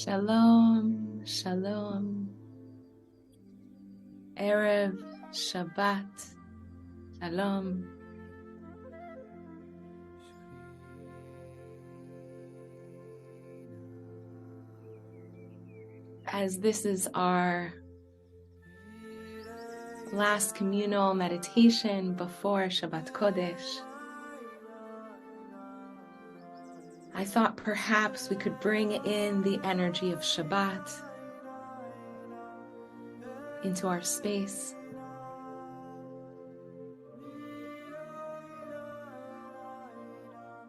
Shalom, shalom, Erev Shabbat, shalom. As this is our last communal meditation before Shabbat Kodesh, I thought perhaps we could bring in the energy of Shabbat into our space.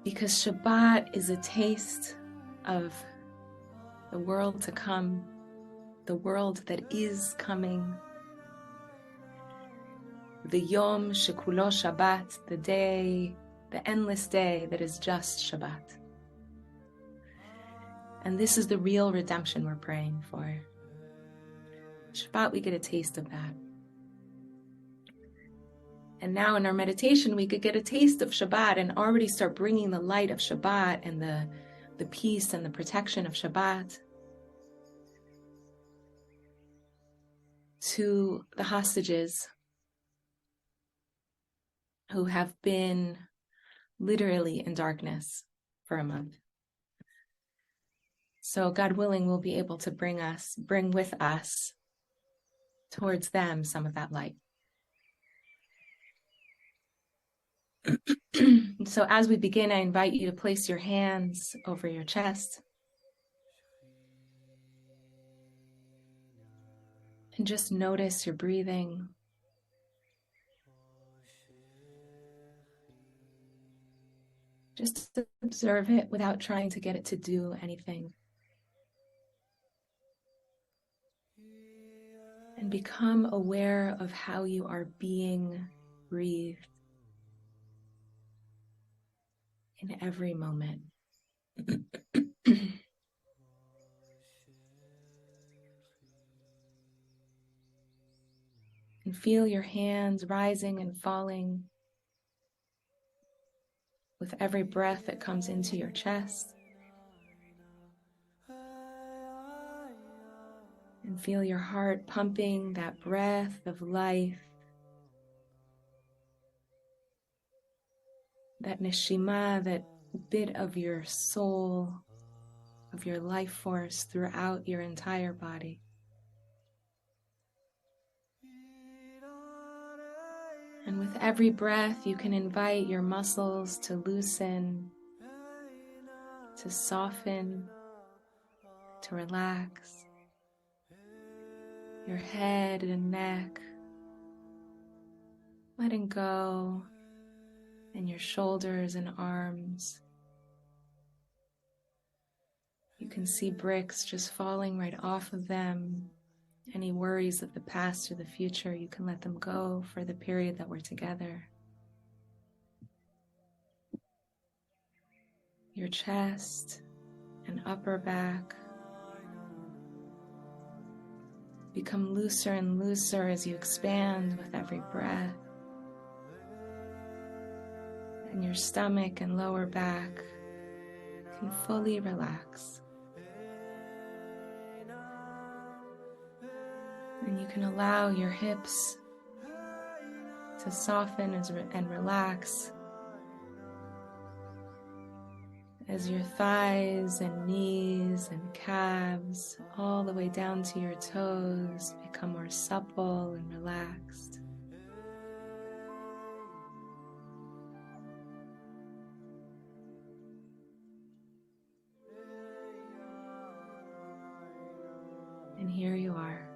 Because Shabbat is a taste of the world to come, the world that is coming. The Yom Shekulo Shabbat, the day, the endless day that is just Shabbat. And this is the real redemption we're praying for. Shabbat, we get a taste of that. And now in our meditation, we could get a taste of Shabbat and already start bringing the light of Shabbat and the peace and the protection of Shabbat to the hostages who have been literally in darkness for a month. So God willing, we'll be able to bring with us towards them some of that light. So as we begin, I invite you to place your hands over your chest and just notice your breathing. Just observe it without trying to get it to do anything. And become aware of how you are being breathed in every moment. And feel your hands rising and falling with every breath that comes into your chest. And feel your heart pumping that breath of life, that neshima, that bit of your soul, of your life force throughout your entire body. And with every breath, you can invite your muscles to loosen, to soften, to relax. Your head and neck, letting go, and your shoulders and arms. You can see bricks just falling right off of them. Any worries of the past or the future, you can let them go for the period that we're together. Your chest and upper back become looser and looser as you expand with every breath. And your stomach and lower back can fully relax. And you can allow your hips to soften and relax as your thighs and knees and calves, all the way down to your toes, become more supple and relaxed. And here you are,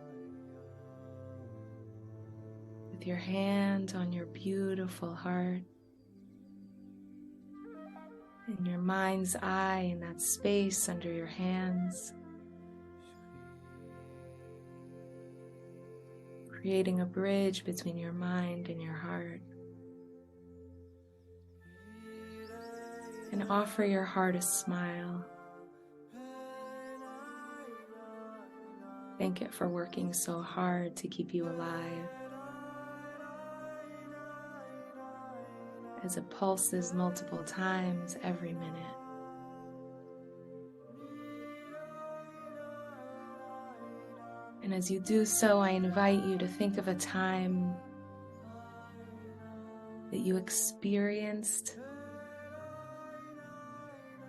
with your hand on your beautiful heart, in your mind's eye, in that space under your hands, creating a bridge between your mind and your heart. And offer your heart a smile. Thank it for working so hard to keep you alive, as it pulses multiple times every minute. And as you do so, I invite you to think of a time that you experienced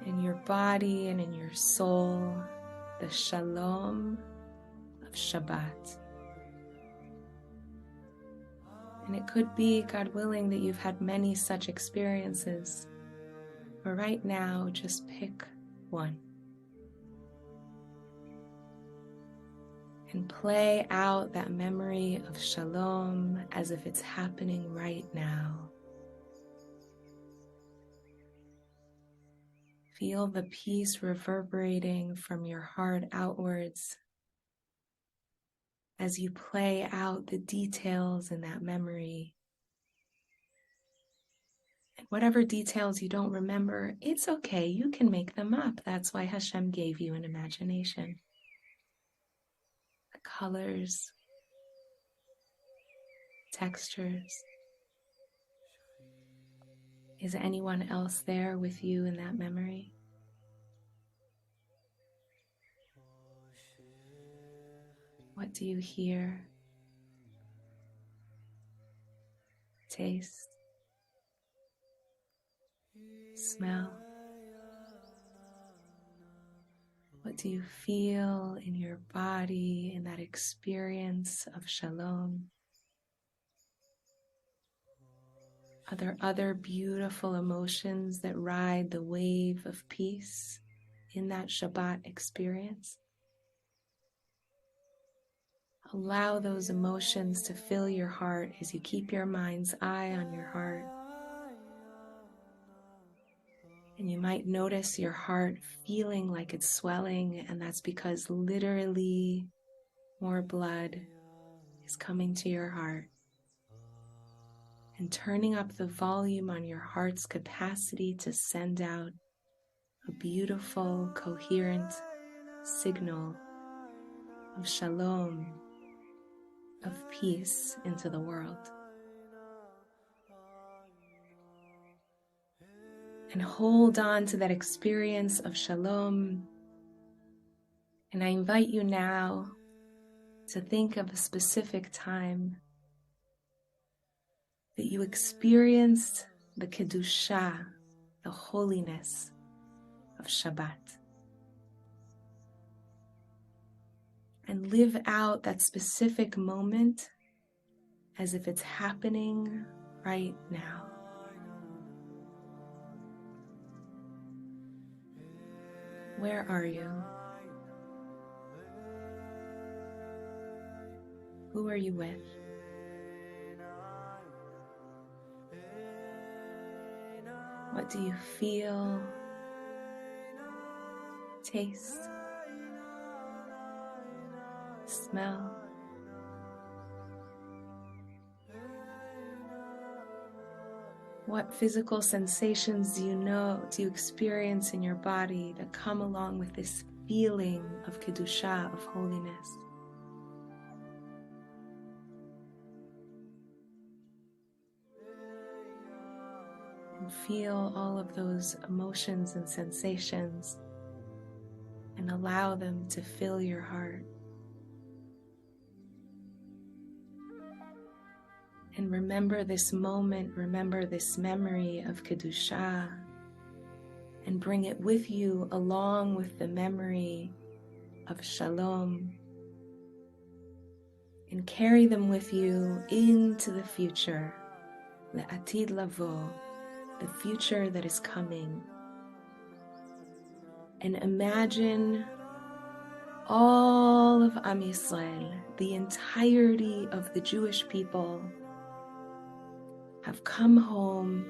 in your body and in your soul the shalom of Shabbat. And it could be, God willing, that you've had many such experiences. But right now, just pick one. And play out that memory of shalom as if it's happening right now. Feel the peace reverberating from your heart outwards as you play out the details in that memory. And whatever details you don't remember, it's okay, you can make them up. That's why Hashem gave you an imagination. The colors, textures. Is anyone else there with you in that memory? What do you hear, taste, smell? What do you feel in your body in that experience of shalom? Are there other beautiful emotions that ride the wave of peace in that Shabbat experience? Allow those emotions to fill your heart as you keep your mind's eye on your heart. And you might notice your heart feeling like it's swelling, and that's because literally more blood is coming to your heart and turning up the volume on your heart's capacity to send out a beautiful, coherent signal of shalom, of peace into the world. And hold on to that experience of shalom. And I invite you now to think of a specific time that you experienced the Kedusha, the holiness of Shabbat. And live out that specific moment as if it's happening right now. Where are you? Who are you with? What do you feel, taste, smell? What physical sensations do you experience in your body that come along with this feeling of Kedusha, of holiness? And feel all of those emotions and sensations and allow them to fill your heart. And remember this moment, remember this memory of Kedusha, and bring it with you along with the memory of Shalom. And carry them with you into the future, Le'atid lavo, the future that is coming. And imagine all of Am Yisrael, the entirety of the Jewish people, have come home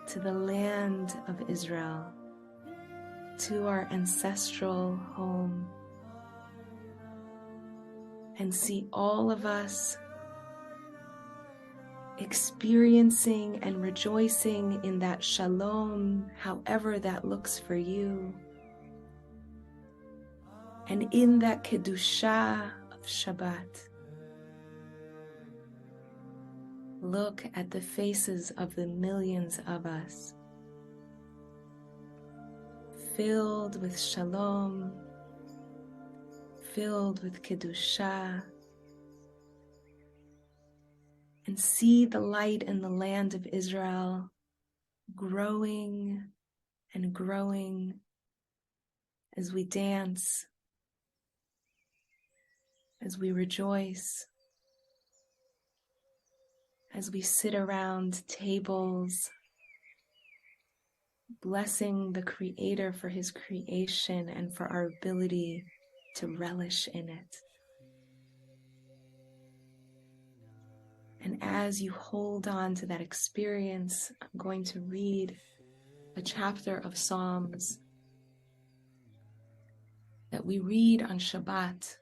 to the land of Israel, to our ancestral home, and see all of us experiencing and rejoicing in that shalom, however that looks for you, and in that Kedusha of Shabbat. Look at the faces of the millions of us, filled with shalom, filled with Kedusha, and see the light in the land of Israel growing and growing as we dance, as we rejoice, as we sit around tables, blessing the Creator for His creation and for our ability to relish in it. And as you hold on to that experience, I'm going to read a chapter of Psalms that we read on Shabbat.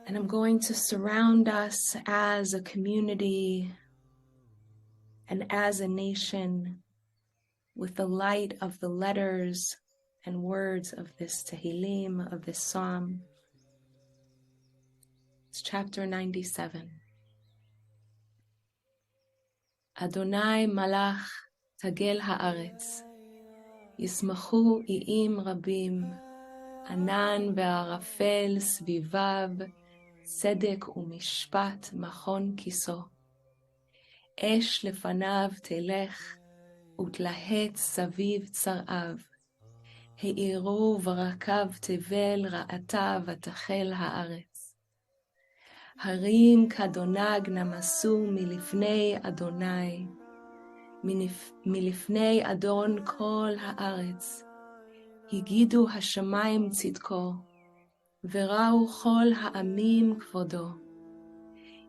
And I'm going to surround us as a community and as a nation with the light of the letters and words of this Tehillim, of this Psalm. It's chapter 97. Adonai malach tagel haaretz, yismachu i'im rabim, anan ve'arafel svivav, tzedek u'mishpat machon kiso. אש לפניו תלך, ותלהט סביב צרעיו. האירו ורקב תבל, רעתה ותחל הארץ. הרים כדונג נמסו מלפני אדוני, מלפני אדון כל הארץ. הגידו השמיים צדקו, וראו כל העמים כבודו.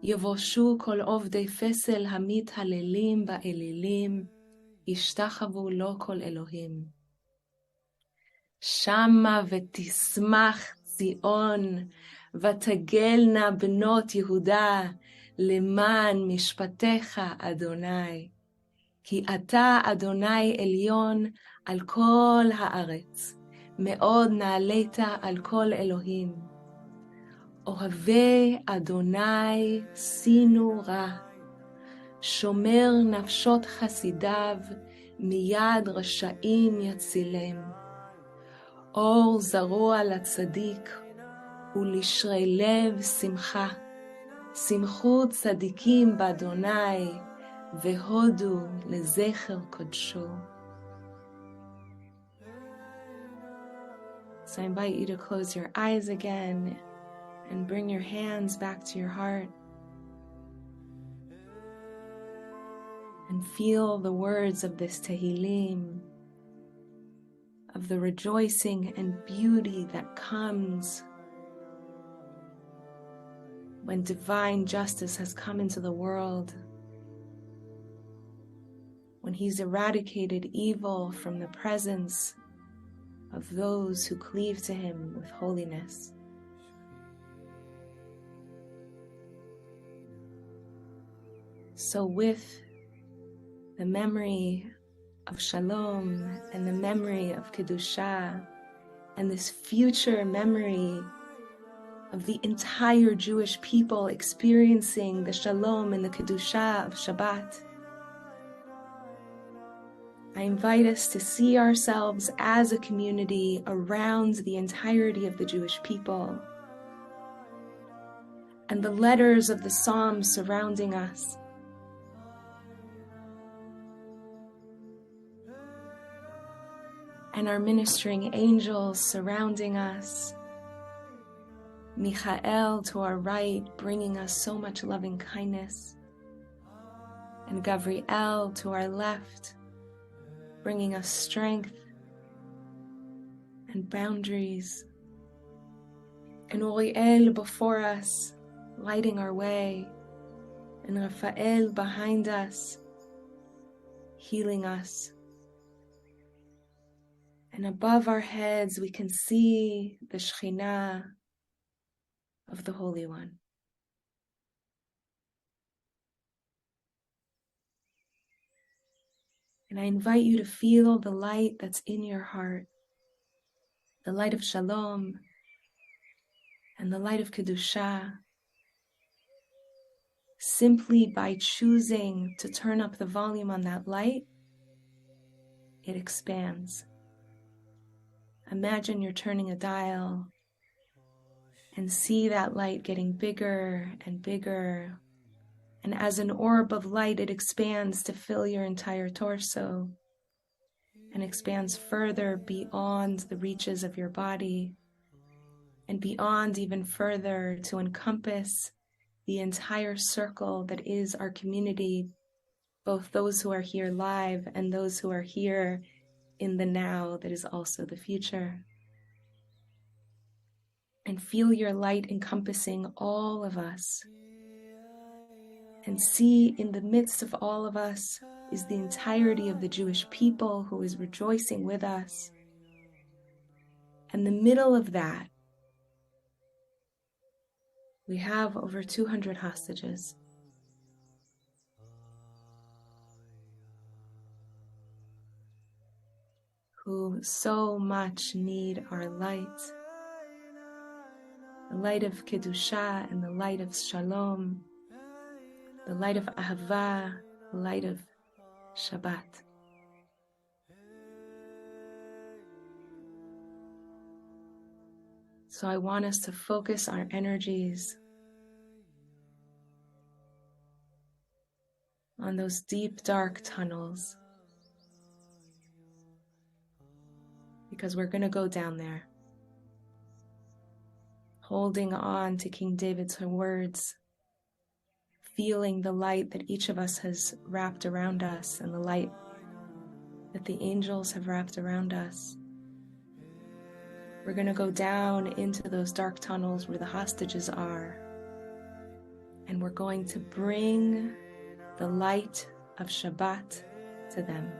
יבושו כל עובדי פסל המתהללים באלילים, ישתחוו לו כל אלוהים. שמה ותשמח ציון, ותגלנה בנות יהודה, למען משפטיך אדוני. כי אתה אדוני עליון על כל הארץ, מאוד נעלית על כל אלוהים. אוהבי אדוני שינו רע, שומר נפשות חסידיו, מיד רשעים יצילם. אור זרוע לצדיק, ולשרי לב שמחה. שמחו צדיקים באדוני, והודו לזכר קודשו. So I invite you to close your eyes again and bring your hands back to your heart and feel the words of this Tehillim, of the rejoicing and beauty that comes when divine justice has come into the world, when He's eradicated evil from the presence of those who cleave to Him with holiness. So with the memory of Shalom and the memory of Kedusha and this future memory of the entire Jewish people experiencing the Shalom and the Kedusha of Shabbat, I invite us to see ourselves as a community around the entirety of the Jewish people and the letters of the Psalms surrounding us. And our ministering angels surrounding us. Michael to our right, bringing us so much loving kindness. And Gabriel to our left, bringing us strength and boundaries. And Uriel before us, lighting our way. And Raphael behind us, healing us. And above our heads, we can see the Shekhinah of the Holy One. And I invite you to feel the light that's in your heart, the light of Shalom and the light of Kedusha. Simply by choosing to turn up the volume on that light, it expands. Imagine you're turning a dial and see that light getting bigger and bigger. And as an orb of light, it expands to fill your entire torso and expands further beyond the reaches of your body and beyond even further to encompass the entire circle that is our community, both those who are here live and those who are here in the now that is also the future. And feel your light encompassing all of us. And see in the midst of all of us is the entirety of the Jewish people who is rejoicing with us. And the middle of that, we have over 200 hostages. Who so much need our light. The light of Kedusha and the light of Shalom. The light of Ahava, the light of Shabbat. So I want us to focus our energies on those deep, dark tunnels, because we're going to go down there, holding on to King David's words, feeling the light that each of us has wrapped around us and the light that the angels have wrapped around us. We're going to go down into those dark tunnels where the hostages are, and we're going to bring the light of Shabbat to them.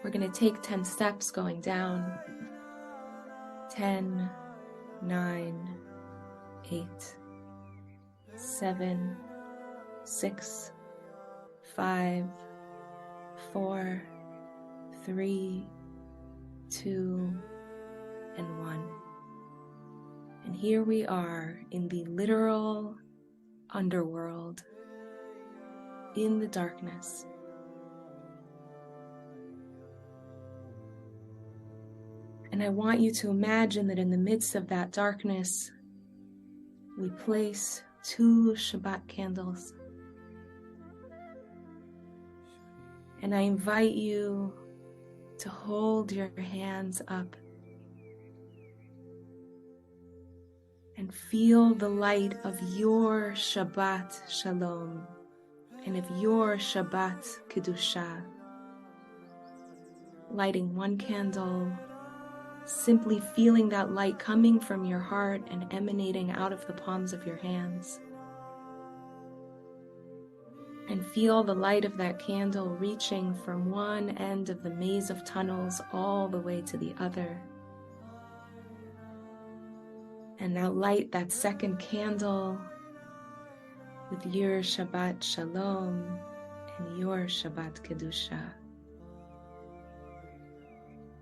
We're going to take 10 steps going down. 10, 9, 8, 7, 6, 5, 4, 3, 2, and 1. And here we are in the literal underworld, in the darkness. And I want you to imagine that in the midst of that darkness, we place 2 Shabbat candles. And I invite you to hold your hands up and feel the light of your Shabbat Shalom and of your Shabbat Kedusha. Lighting 1 candle, simply feeling that light coming from your heart and emanating out of the palms of your hands. And feel the light of that candle reaching from one end of the maze of tunnels all the way to the other. And now light that 2nd candle with your Shabbat Shalom and your Shabbat Kedusha.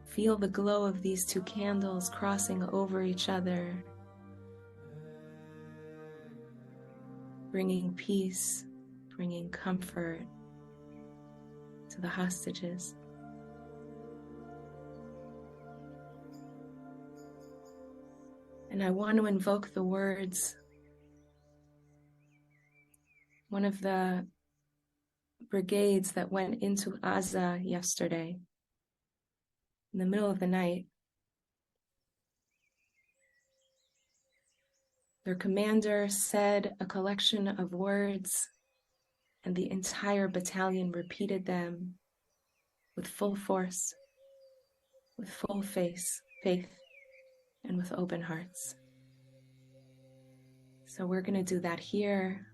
Feel the glow of these 2 candles crossing over each other, bringing peace, bringing comfort to the hostages. And I want to invoke the words. One of the brigades that went into Gaza yesterday, in the middle of the night, their commander said a collection of words, and the entire battalion repeated them with full force, with full faith, and with open hearts. So we're going to do that here,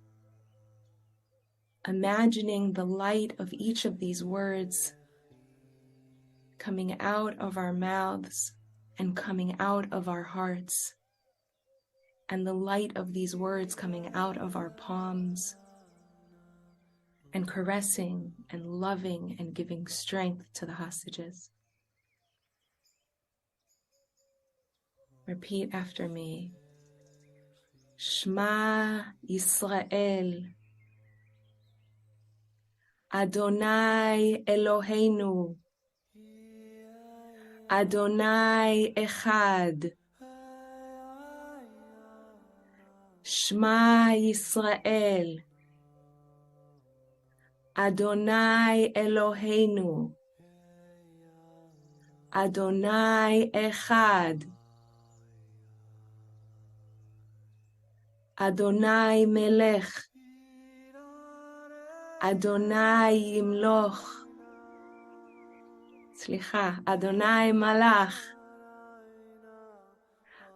imagining the light of each of these words coming out of our mouths and coming out of our hearts, and the light of these words coming out of our palms and caressing and loving and giving strength to the hostages. Repeat after me. Shema Yisrael, Adonai Eloheinu, Adonai Echad. Shema Yisrael. Adonai Eloheinu. Adonai Echad. Adonai Melech. Adonai Yimloch. Slicha. Adonai Malach.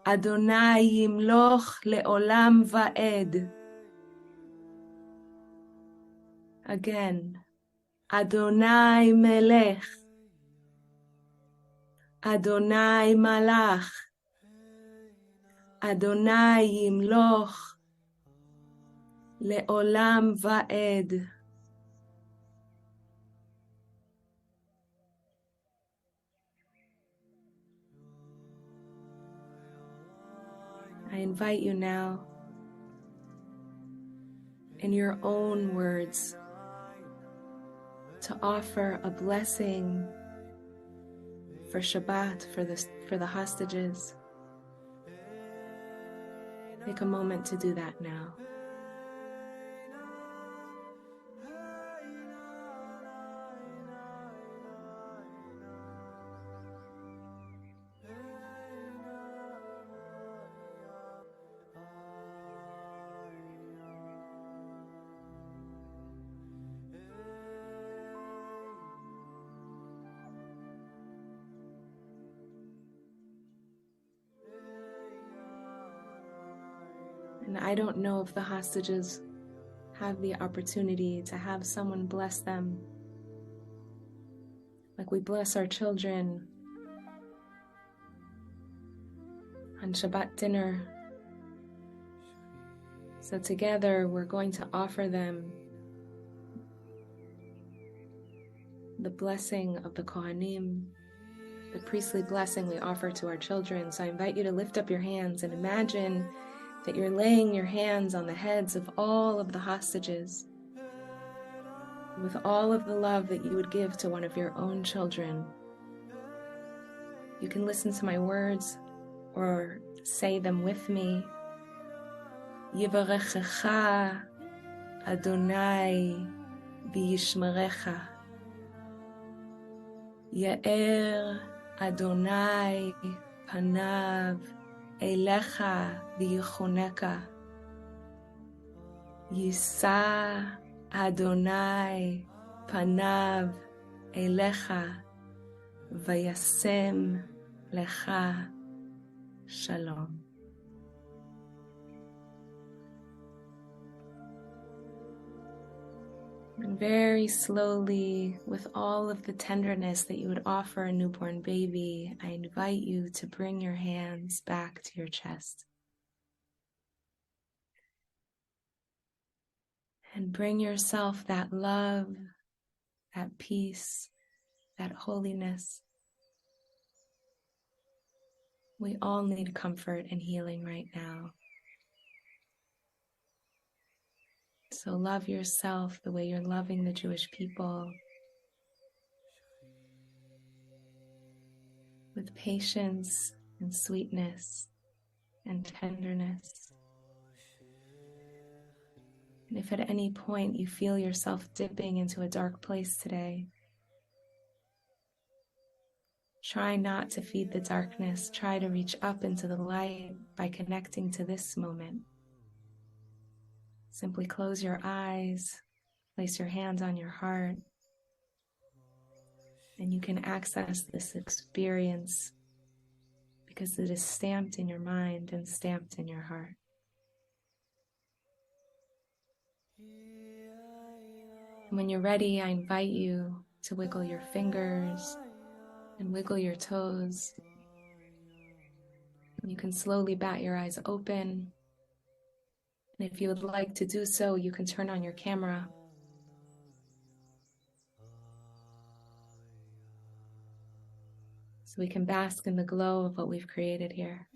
Adonai Yimloch Le'olam Va'ed. Again. Adonai Melech. Adonai Malach. Adonai Yimloch Le'olam Va'ed. I invite you now, in your own words, to offer a blessing for Shabbat, for the hostages. Take a moment to do that now. And I don't know if the hostages have the opportunity to have someone bless them, like we bless our children on Shabbat dinner. So together we're going to offer them the blessing of the Kohanim, the priestly blessing we offer to our children. So I invite you to lift up your hands and imagine that you're laying your hands on the heads of all of the hostages with all of the love that you would give to one of your own children. You can listen to my words or say them with me. Yivarechecha Adonai v'yishmerecha. Ya'er Adonai panav elecha v'yichoneka. Yisa Adonai panav elecha v'yasem lecha shalom. And very slowly, with all of the tenderness that you would offer a newborn baby, I invite you to bring your hands back to your chest. And bring yourself that love, that peace, that holiness. We all need comfort and healing right now. So love yourself the way you're loving the Jewish people, with patience and sweetness and tenderness. And if at any point you feel yourself dipping into a dark place today, try not to feed the darkness. Try to reach up into the light by connecting to this moment. Simply close your eyes, place your hands on your heart, and you can access this experience because it is stamped in your mind and stamped in your heart. And when you're ready, I invite you to wiggle your fingers and wiggle your toes. And you can slowly bat your eyes open. And if you would like to do so, you can turn on your camera. So we can bask in the glow of what we've created here.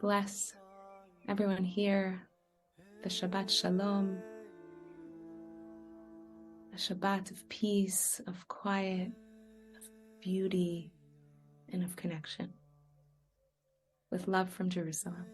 Bless everyone here the Shabbat Shalom, a Shabbat of peace, of quiet, of beauty, and of connection. With love from Jerusalem.